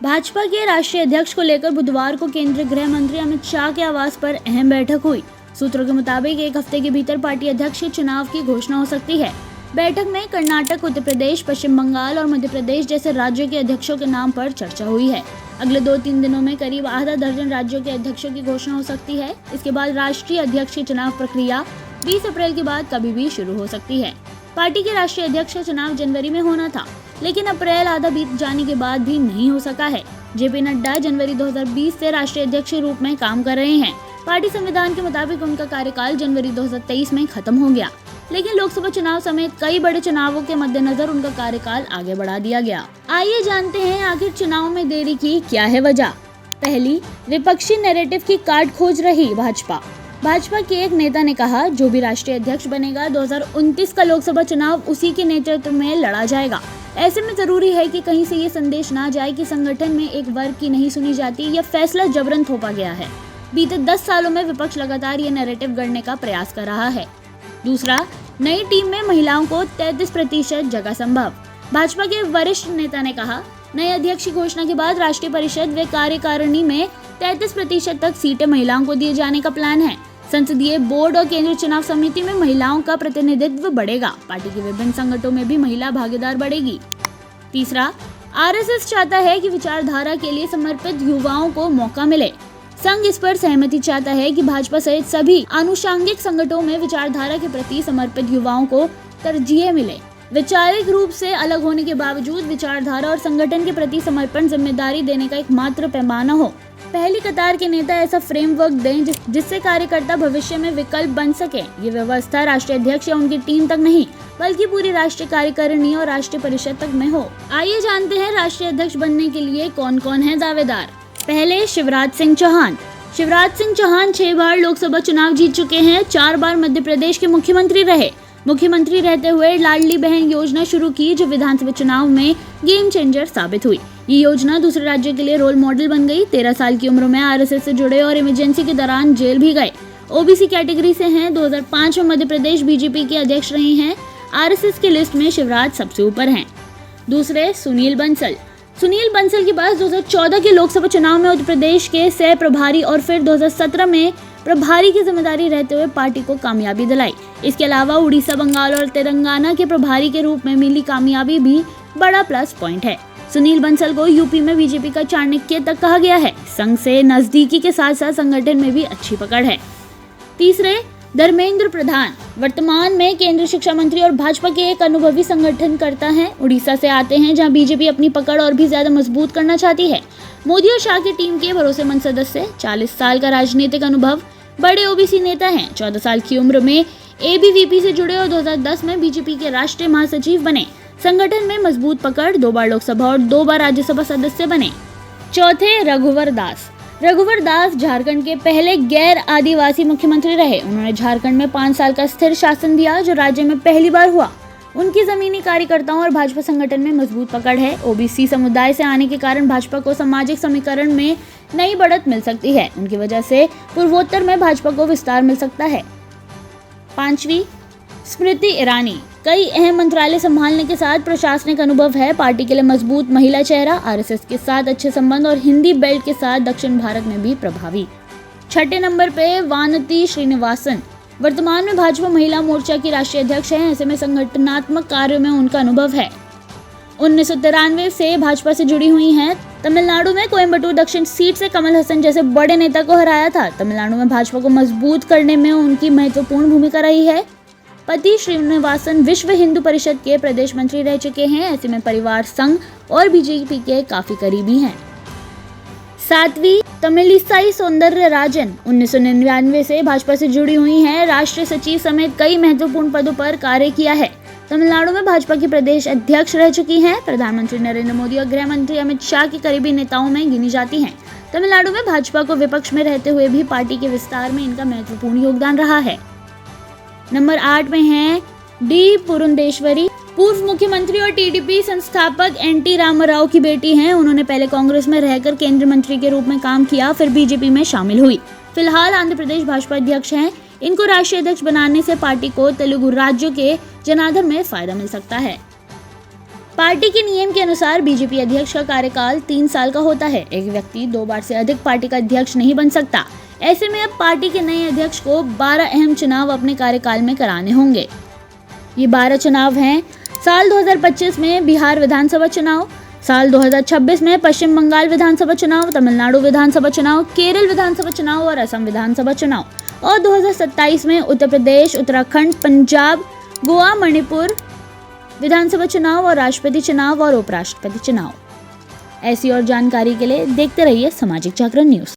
भाजपा के राष्ट्रीय अध्यक्ष को लेकर बुधवार को केंद्रीय गृह मंत्री अमित शाह के आवास पर अहम बैठक हुई। सूत्रों के मुताबिक एक हफ्ते के भीतर पार्टी अध्यक्ष के चुनाव की घोषणा हो सकती है। बैठक में कर्नाटक, उत्तर प्रदेश, पश्चिम बंगाल और मध्य प्रदेश जैसे राज्यों के अध्यक्षों के नाम पर चर्चा हुई है। अगले 2-3 दिनों में करीब आधा दर्जन राज्यों के अध्यक्षों की घोषणा हो सकती है। इसके बाद राष्ट्रीय अध्यक्ष की चुनाव प्रक्रिया 20 अप्रैल के बाद कभी भी शुरू हो सकती है। पार्टी के राष्ट्रीय अध्यक्ष का चुनाव जनवरी में होना था, लेकिन अप्रैल आधा बीत जाने के बाद भी नहीं हो सका है। जेपी नड्डा जनवरी 2020 से राष्ट्रीय अध्यक्ष के रूप में काम कर रहे हैं। पार्टी संविधान के मुताबिक उनका कार्यकाल जनवरी 2023 में खत्म हो गया, लेकिन लोकसभा चुनाव समेत कई बड़े चुनावों के मद्देनजर उनका कार्यकाल आगे बढ़ा दिया गया। आइए जानते हैं आखिर चुनाव में देरी की क्या है वजह। पहली, विपक्षी नैरेटिव की काट खोज रही भाजपा के एक नेता ने कहा, जो भी राष्ट्रीय अध्यक्ष बनेगा 2029 का लोकसभा चुनाव उसी के नेतृत्व में लड़ा जाएगा। ऐसे में जरूरी है कि कहीं से ये संदेश ना जाए कि संगठन में एक वर्ग की नहीं सुनी जाती, यह फैसला जबरन थोपा गया है। बीते 10 सालों में विपक्ष लगातार ये नैरेटिव गढ़ने का प्रयास कर रहा है। दूसरा, नई टीम में महिलाओं को 33% जगह संभव। भाजपा के वरिष्ठ नेता ने कहा, नए अध्यक्ष की घोषणा के बाद राष्ट्रीय परिषद व कार्यकारिणी में 33% तक सीटें महिलाओं को दिए जाने का प्लान है। संसदीय बोर्ड और केंद्रीय चुनाव समिति में महिलाओं का प्रतिनिधित्व बढ़ेगा। पार्टी के विभिन्न संगठनों में भी महिला भागीदार बढ़ेगी। तीसरा, आरएसएस चाहता है कि विचारधारा के लिए समर्पित युवाओं को मौका मिले। संघ इस पर सहमति चाहता है कि भाजपा सहित सभी आनुषंगिक संगठनों में विचारधारा के प्रति समर्पित युवाओं को तरजीह मिले। वैचारिक रूप से अलग होने के बावजूद विचारधारा और संगठन के प्रति समर्पण जिम्मेदारी देने का एक मात्र पैमाना हो। पहली कतार के नेता ऐसा फ्रेमवर्क दें जिससे कार्यकर्ता भविष्य में विकल्प बन सके। ये व्यवस्था राष्ट्रीय अध्यक्ष या उनकी टीम तक नहीं, बल्कि पूरी राष्ट्रीय कार्यकारिणी और राष्ट्रीय परिषद तक में हो। आइए जानते हैं राष्ट्रीय अध्यक्ष बनने के लिए कौन कौन है दावेदार। पहले, शिवराज सिंह चौहान। शिवराज सिंह चौहान 6 बार लोकसभा चुनाव जीत चुके हैं। 4 बार मध्य प्रदेश के मुख्यमंत्री रहे। मुख्यमंत्री रहते हुए लाडली बहन योजना शुरू की, जो विधानसभा चुनाव में गेम चेंजर साबित हुई। ये योजना दूसरे राज्यों के लिए रोल मॉडल बन गई। 13 साल की उम्र में आरएसएस से जुड़े और इमरजेंसी के दौरान जेल भी गए। ओबीसी कैटेगरी से हैं। 2005 में मध्य प्रदेश बीजेपी के अध्यक्ष रहे हैं। आरएसएस की लिस्ट में शिवराज सबसे ऊपर हैं। दूसरे, सुनील बंसल के पास 2014 के लोकसभा चुनाव में उत्तर प्रदेश के सह प्रभारी और फिर 2017 में प्रभारी की जिम्मेदारी रहते हुए पार्टी को कामयाबी दिलाई। इसके अलावा उड़ीसा, बंगाल और तेलंगाना के प्रभारी के रूप में मिली कामयाबी भी बड़ा प्लस पॉइंट है। सुनील बंसल को यूपी में बीजेपी का चाणक्य तक कहा गया है। संघ से नजदीकी के साथ साथ संगठन में भी अच्छी पकड़ है। तीसरे, धर्मेंद्र प्रधान वर्तमान में केंद्रीय शिक्षा मंत्री और भाजपा के एक अनुभवी संगठनकर्ता हैं। उड़ीसा से आते हैं, जहां बीजेपी अपनी पकड़ और भी ज्यादा मजबूत करना चाहती है। मोदी और शाह की टीम के भरोसेमंद सदस्य, 40 साल का राजनीतिक अनुभव, बड़े ओबीसी नेता हैं। 14 साल की उम्र में एबीवीपी से जुड़े और 2010 में बीजेपी के राष्ट्रीय महासचिव बने। संगठन में मजबूत पकड़, 2 बार लोकसभा और 2 बार राज्यसभा सदस्य बने। चौथे, रघुवर दास झारखंड के पहले गैर आदिवासी मुख्यमंत्री रहे। उन्होंने झारखंड में 5 साल का स्थिर शासन दिया, जो राज्य में पहली बार हुआ। उनकी जमीनी कार्यकर्ताओं और भाजपा संगठन में मजबूत पकड़ है। ओबीसी समुदाय से आने के कारण भाजपा को सामाजिक समीकरण में नई बढ़त मिल सकती है। उनकी वजह से पूर्वोत्तर में भाजपा को विस्तार मिल सकता है। पांचवी, स्मृति ईरानी। कई अहम मंत्रालय संभालने के साथ प्रशासनिक अनुभव है। पार्टी के लिए मजबूत महिला चेहरा, आरएसएस के साथ अच्छे संबंध और हिंदी बेल्ट के साथ दक्षिण भारत में भी प्रभावी। छठे नंबर पे, वानती श्रीनिवासन। वर्तमान में भाजपा महिला मोर्चा की राष्ट्रीय अध्यक्ष हैं। ऐसे में संगठनात्मक कार्यों में उनका अनुभव है। 1993 से भाजपा से जुड़ी हुई हैं। तमिलनाडु में कोयम्बटूर दक्षिण सीट से कमल हसन जैसे बड़े नेता को हराया था। तमिलनाडु में भाजपा को मजबूत करने में उनकी महत्वपूर्ण भूमिका रही है। पति श्रीनिवासन विश्व हिंदू परिषद के प्रदेश मंत्री रह चुके हैं। ऐसे में परिवार संघ और बीजेपी के काफी करीबी हैं। सातवीं, तमिलिसाई सौंदरराजन। 1999 से भाजपा से जुड़ी हुई हैं। राष्ट्रीय सचिव समेत कई महत्वपूर्ण पदों पर कार्य किया है। तमिलनाडु में भाजपा की प्रदेश अध्यक्ष रह चुकी हैं। प्रधानमंत्री नरेंद्र मोदी और गृह मंत्री अमित शाह की करीबी नेताओं में गिनी जाती हैं। तमिलनाडु में भाजपा को विपक्ष में रहते हुए भी पार्टी के विस्तार में इनका महत्वपूर्ण योगदान रहा है। नंबर 8 में हैं डी पुरंदेश्वरी। पूर्व मुख्यमंत्री और टीडीपी संस्थापक एनटी रामाराव की बेटी हैं। उन्होंने पहले कांग्रेस में रहकर केंद्रीय मंत्री के रूप में काम किया, फिर बीजेपी में शामिल हुई। फिलहाल आंध्र प्रदेश भाजपा अध्यक्ष हैं। इनको राष्ट्रीय अध्यक्ष बनाने से पार्टी को तेलुगु राज्यों के जनार्दन में फायदा मिल सकता है। पार्टी के नियम के अनुसार बीजेपी अध्यक्ष का कार्यकाल 3 साल का होता है। एक व्यक्ति 2 बार से अधिक पार्टी का अध्यक्ष नहीं बन सकता। ऐसे में अब पार्टी के नए अध्यक्ष को 12 अहम चुनाव अपने कार्यकाल में कराने होंगे। ये 12 चुनाव हैं। साल 2025 में बिहार विधानसभा चुनाव, साल 2026 में पश्चिम बंगाल विधानसभा चुनाव, तमिलनाडु विधानसभा चुनाव, केरल विधानसभा चुनाव और असम विधानसभा चुनाव, और 2027 में उत्तर प्रदेश, उत्तराखंड, पंजाब, गोवा, मणिपुर विधानसभा चुनाव और राष्ट्रपति चुनाव और उपराष्ट्रपति चुनाव। ऐसी और जानकारी के लिए देखते रहिए सामाजिक जागरण न्यूज।